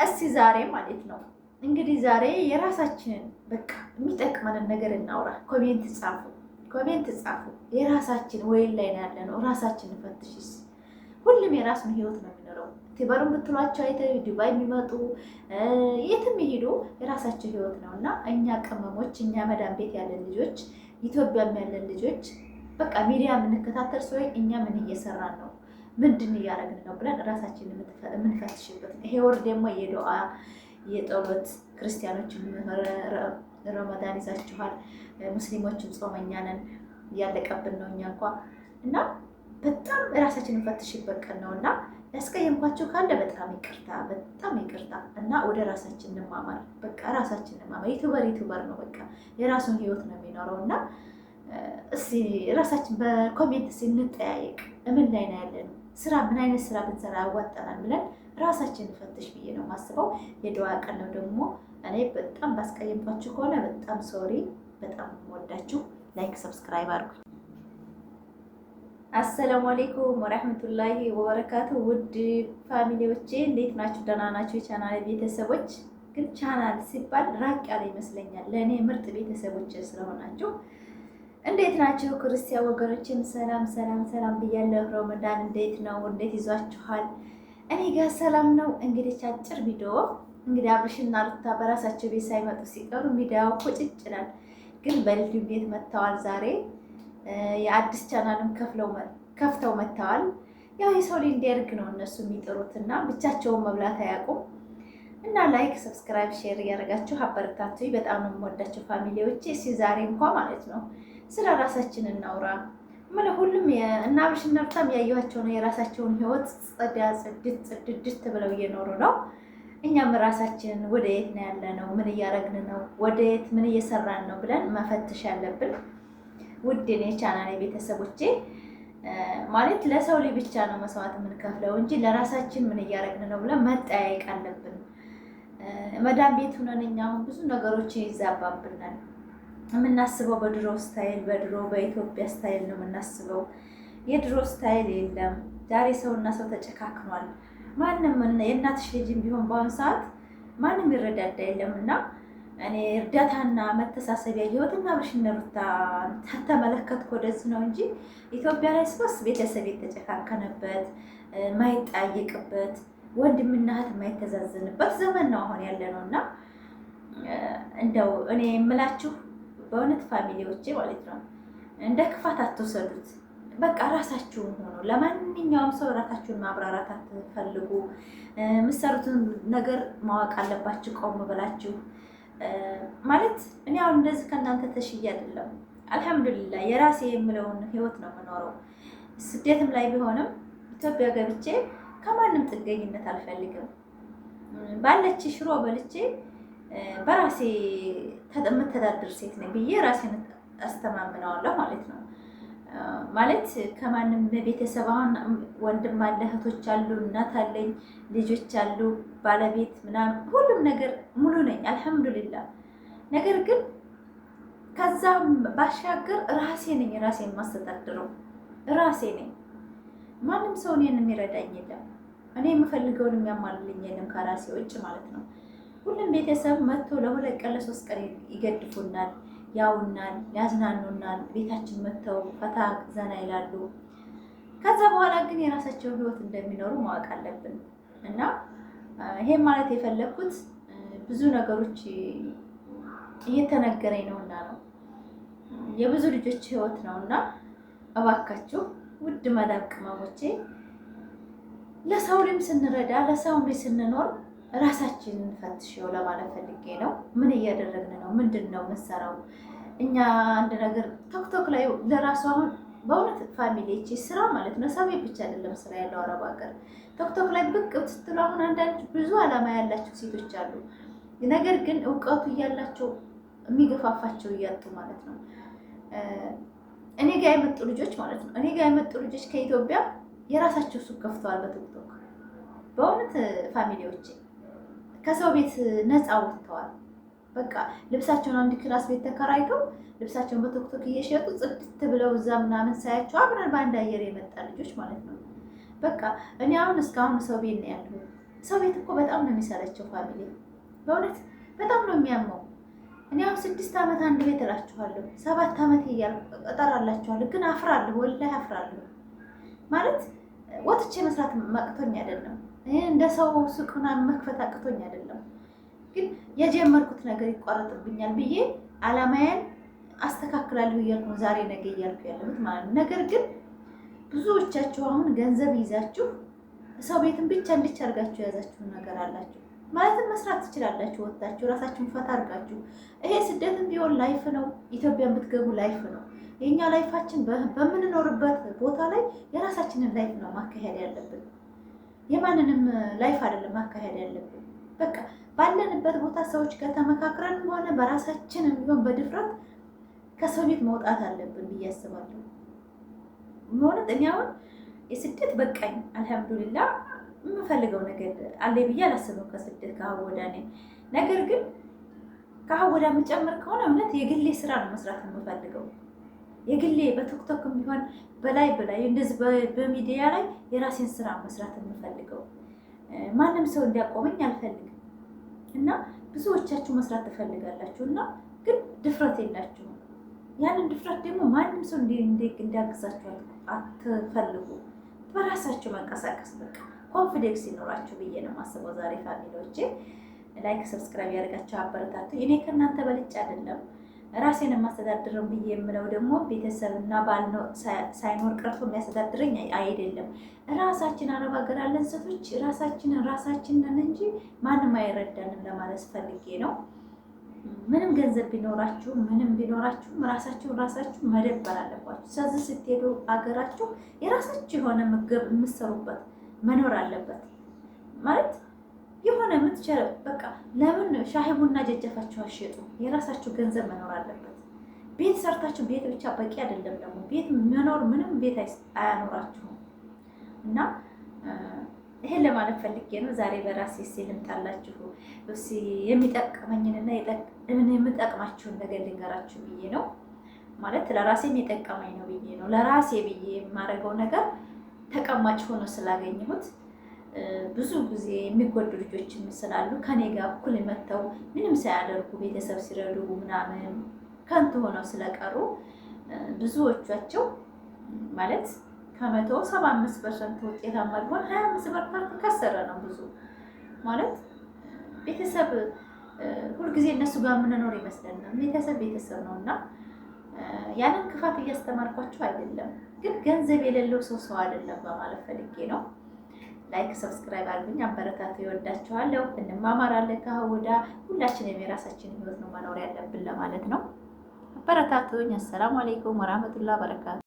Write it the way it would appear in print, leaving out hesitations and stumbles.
እስቲ ዛሬ ማለት ነው እንግዲህ ዛሬ የራሳችንን በቃ የሚጠቅመንን ነገር እናውራ። ኮሜንት ጻፉ። የራሳችን ወይን ላይ ነው ያለነው። ራሳችንን ፈትሽስ። ሁሉም የራሱን ህይወት ነው የሚኖረው። ቲበሩን ብትሏቸው አይተ ዱባይ የሚመጡ የትም ይሄዱ የራሳቸው ህይወት ነው እና እኛ ቅመሞች፣ እኛ መዳም ቤት ያለን ልጆች፣ ኢትዮጵያም ያለን ልጆች በቃ ሚዲያ የምንከታተል ሰው እኛ ምን እየሰራን ነው ምንድን እያደረግን ነው ብለን ራሳችንን የምንፈትሽበት ይሄ ወር ደግሞ የዱዓ የጸሎት ክርስቲያኖች ረመዳን ይዛችኋል፣ ሙስሊሞችም ጾመኛ ነን እያለቀብን ነው እኛ እንኳ እና በጣም ራሳችንን ፈትሽበት ቀን ነው እና ያስቀየምኳችሁ ካለ በጣም ይቅርታ እና ወደ ራሳችን እንማማር። በቃ ራሳችን እንማማር። ዩቱበር ነው በቃ የራሱን ህይወት ነው የሚኖረው እና እስቲ ራሳችን በኮሜንት እንጠያየቅ። ምን ላይ ነው ያለነው? ስራ ምን አይነት ስራ ብንሰራ ያዋጣናል ብለን ራሳችን እንፈትሽ ብዬ ነው የማስበው። የዱዓ ቀን ነው ደግሞ። እኔ በጣም ባስቀየምኳችሁ ከሆነ በጣም ሶሪ። በጣም ወዳችሁ ላይክ ሰብስክራይብ አድርጉ። አሰላሙ አለይኩም ወራህመቱላሂ ወበረካቱ። ውድ ፋሚሊዎቼ እንዴት ናችሁ? ደህና ናችሁ? የቻናል ቤተሰቦች ግን ቻናል ሲባል ራቅ ያለ ይመስለኛል ለእኔ ምርጥ ቤተሰቦች ስለሆናችሁ እንዴት ናችሁ? ክርስቲያን ወገኖችን ሰላም ብያለሁ። ረመዳን እንዴት ነው? እንዴት ይዟችኋል? እኔ ጋር ሰላም ነው። እንግዲህ አጭር ቪዲዮ እንግዲህ አብርሽና ሩታ በራሳቸው ቤት ሳይመጡ ሲቀሩ ሚዲያው ቁጭጭ ይላል። ግን በልዩ ቤት መጥተዋል ዛሬ። የአዲስ ቻናልም ከፍተው መጥተዋል። ያው የሰው ልጅ እንዲያድግ ነው እነሱ የሚጥሩትና ብቻቸውን መብላት አያውቁም። እና ላይክ ሰብስክራይብ ሼር እያደረጋችሁ አበረታቱኝ። በጣም ነው የምወዳቸው ፋሚሊዎቼ። እስኪ ዛሬ እንኳ ማለት ነው ስለ ራሳችን እናውራ። ምን ሁሉም እና አብርሽና ሩታም ያየኋቸው ነው የራሳቸውን ህይወት ጽድት ብለው እየኖሩ ነው። እኛም ራሳችንን ወደ የት ነው ያለነው? ምን እያደረግን ነው? ወደ የት ምን እየሰራን ነው ብለን መፈተሽ ያለብን። ውድ የኔ ቻናሌ ቤተሰቦቼ ማለት ለሰው ልጅ ብቻ ነው መስዋዕት የምንከፍለው እንጂ ለራሳችን ምን እያደረግን ነው ብለን መጠያየቅ አለብን። መዳም ቤት ሆነን እኛ አሁን ብዙ ነገሮች ይዛባብናል። የምናስበው በድሮ ስታይል በኢትዮጵያ ስታይል ነው የምናስበው። የድሮ ስታይል የለም። ዛሬ ሰውና ሰው ተጨካክኗል። ማንም የእናትሽ ልጅም ቢሆን በአሁኑ ሰዓት ማንም ይረዳዳ የለም እና እኔ እርዳታና መተሳሰቢያ ህይወትና አብርሽና ሩታ ተመለከትኩ ወደዚህ ነው እንጂ ኢትዮጵያ ላይ ስበስ ቤተሰብ የተጨካከነበት ማይጠያየቅበት ወንድምና እህት የማይተዛዘንበት ዘመን ነው አሁን ያለ ነው እና እንደው እኔ የምላችሁ በእውነት ፋሚሊዎቼ ማለት ነው እንደ ክፋት አትወሰዱት። በቃ ራሳችሁን ሆኖ ለማንኛውም ሰው ራሳችሁን ማብራራት አትፈልጉ። የምትሰሩትን ነገር ማወቅ አለባችሁ ቆም ብላችሁ ማለት እኔ አሁን እንደዚህ ከእናንተ ተሽዬ አይደለም። አልሐምዱሊላህ የራሴ የምለውን ህይወት ነው የምኖረው። ስደትም ላይ ቢሆንም ኢትዮጵያ ገብቼ ከማንም ጥገኝነት አልፈልግም። ባለች ሽሮ በልቼ በራሴ የምተዳደር ሴት ነኝ ብዬ ራሴን አስተማምነዋለሁ ማለት ነው። ማለት ከማንም ቤተሰብ አሁን ወንድም አለ፣ እህቶች አሉ፣ እናት አለኝ፣ ልጆች አሉ፣ ባለቤት ምናምን ሁሉም ነገር ሙሉ ነኝ አልሐምዱሊላህ። ነገር ግን ከዛም ባሻገር ራሴ ነኝ ራሴን የማስተዳድረው ራሴ ነኝ። ማንም ሰው እኔን የሚረዳኝ የለም። እኔ የምፈልገውን የሚያሟልልኝ የለም ከራሴ ውጭ ማለት ነው። ሁሉም ቤተሰብ መጥቶ ለሁለት ቀን ለሶስት ቀን ይገድፉናል፣ ያውናል፣ ያዝናኑናል። ቤታችን መጥተው ፈታ ዘና ይላሉ። ከዛ በኋላ ግን የራሳቸው ህይወት እንደሚኖሩ ማወቅ አለብን እና ይሄን ማለት የፈለግኩት ብዙ ነገሮች እየተነገረኝ ነውና ነው የብዙ ልጆች ህይወት ነውና እባካችሁ ውድ መዳም ቅመሞቼ ለሰው ልጅ ስንረዳ ለሰው ልጅ ስንኖር ራሳችንን ፈትሽው ለማለት ፈልጌ ነው። ምን እያደረግን ነው? ምንድን ነው የምንሰራው? እኛ አንድ ነገር ቶክቶክ ላይ ለራሱ አሁን በእውነት ፋሚሊዎቼ ስራ ማለት ነው ሰው ብቻ አይደለም ስራ ያለው አረብ ሀገር ቶክቶክ ላይ ብቅ ስትሉ አሁን አንዳንድ ብዙ አላማ ያላቸው ሴቶች አሉ። ነገር ግን እውቀቱ እያላቸው የሚገፋፋቸው እያጡ ማለት ነው። እኔ ጋር የመጡ ልጆች ማለት ነው እኔ ጋር የመጡ ልጆች ከኢትዮጵያ የራሳቸው ሱቅ ከፍተዋል በቲክቶክ። በእውነት ፋሚሊዎቼ ከሰው ቤት ነፃ ወጥተዋል። በቃ ልብሳቸውን አንድ ክላስ ቤት ተከራይተው ልብሳቸውን በቲክቶክ እየሸጡ ጽድት ብለው እዛ ምናምን ሳያቸው አብረን በአንድ አየር የመጣ ልጆች ማለት ነው። በቃ እኔ አሁን እስካሁን ሰው ቤት ነው ያለሁት። ሰው ቤት እኮ በጣም ነው የሚሰለቸው ፋሚሊ፣ በእውነት በጣም ነው የሚያመው። እኔ አሁን 6 ዓመት አንድ ቤት እላችኋለሁ፣ 7 ዓመት እያልኩ እጠራላችኋለሁ፣ ግን አፍራለሁ፣ ወላሂ አፍራለሁ። ማለት ወጥቼ መስራት ማቅቶኝ አይደለም፣ እንደ ሰው ሱቅ ምናምን መክፈት አቅቶኝ አይደለም፣ ግን የጀመርኩት ነገር ይቋረጥብኛል ብዬ አላማዬን አስተካክላለሁ እያልኩ ነው ዛሬ ነገ እያልኩ ያለሁት ማለት ነው። ነገር ግን ብዙዎቻችሁ አሁን ገንዘብ ይዛችሁ ሰው ቤትን ብቻ እንድቻርጋችሁ የያዛችሁ ነገር አላችሁ። ማለትም መስራት ትችላላችሁ፣ ወጣችሁ ራሳችሁን ፈታ አድርጋችሁ። ይሄ ስደትም ቢሆን ላይፍ ነው፣ ኢትዮጵያን ብትገቡ ላይፍ ነው። የኛ ላይፋችን በምንኖርበት ቦታ ላይ የራሳችንን ላይፍ ነው ማካሄድ ያለብን፣ የማንንም ላይፍ አይደለም ማካሄድ ያለብን። በቃ ባለንበት ቦታ ሰዎች ጋር ተመካክረንም ሆነ በራሳችንም ቢሆን በድፍረት ከሰው ቤት መውጣት አለብን ብዬ አስባለሁ። ማለት እኔ አሁን የስደት በቃኝ አልሐምዱሊላህ፣ የምፈልገው ነገር አለ ብዬ አላስብም ከስደት ከሀወዳ ነኝ። ነገር ግን ከሀወዳ የምጨምር ከሆነ እውነት የግሌ ስራ ነው መስራት የምፈልገው። የግሌ በቲክቶክም ቢሆን በላይ እንደዚህ በሚዲያ ላይ የራሴን ስራ መስራት የምፈልገው። ማንም ሰው እንዲያቆመኝ አልፈልግም። እና ብዙዎቻችሁ መስራት ትፈልጋላችሁ እና ግን ድፍረት የላችሁም። ያንን ድፍረት ደግሞ ማንም ሰው እንዲያግዛችሁ አትፈልጉ። በራሳችሁ መንቀሳቀስ በቃ ኮንፊደንስ ይኖራችሁ ብዬ ነው የማስበው። ዛሬ ፋሚሊዎቼ ላይክ ሰብስክራይብ ያደርጋችሁ አበረታቱ። እኔ ከእናንተ በልጭ አይደለም ራሴን የማስተዳድረው ብዬ የምለው ደግሞ ቤተሰብና ባል ሳይኖር ቀርቶ የሚያስተዳድረኝ አይደለም። ራሳችን አረብ ሀገር ያለን ሴቶች ራሳችንን እንጂ ማንም አይረዳንም ለማለት ፈልጌ ነው። ምንም ገንዘብ ቢኖራችሁ ምንም ቢኖራችሁ ራሳችሁ መደበር አለባችሁ። ስለዚህ ስትሄዱ አገራችሁ የራሳችሁ የሆነ ምግብ የምትሰሩበት መኖር አለበት። ማለት የሆነ የምትችለው በቃ ለምን ሻሂ ቡና ጀጀፋችሁ አሸጡ? የራሳችሁ ገንዘብ መኖር አለበት። ቤት ሰርታችሁ ቤት ብቻ በቂ አይደለም። ደግሞ ቤት መኖር ምንም ቤት አያኖራችሁም። እና ይሄን ለማለት ፈልጌ ነው ዛሬ በራሴ ልምጣላችሁ። የሚጠቅመኝንና የምጠቅማችሁን ነገር ልንገራችሁ ብዬ ነው። ማለት ለራሴም የጠቀመኝ ነው ብዬ ነው። ለራሴ ብዬ የማደርገው ነገር ተቀማጭ ሆኖ ስላገኘሁት ብዙ ጊዜ የሚጎዱ ልጆች ስላሉ ከኔ ጋር እኩል መተው ምንም ሳያደርጉ ቤተሰብ ሲረዱ ምናምን ከንቱ ሆነው ስለቀሩ ብዙዎቻቸው ማለት ከ175% ውጤታማ ቢሆን 25% ከሰረ ነው። ብዙ ማለት ቤተሰብ ሁልጊዜ እነሱ ጋር የምንኖር ይመስለናል። ቤተሰብ ነው እና ያንን ክፋት እያስተማርኳቸው አይደለም፣ ግን ገንዘብ የሌለው ሰው አይደለም በማለት ፈልጌ ነው። ላይክ ሰብስክራይብ አድርጉኝ፣ አበረታቱ። ይወዳችኋለሁ። እንማማራለን ከሀወዳ። ሁላችንም የራሳችን ህይወት ነው መኖር ያለብን ለማለት ነው። አበረታቱኝ። አሰላሙ አለይኩም ወራህመቱላሂ ወበረካቱ።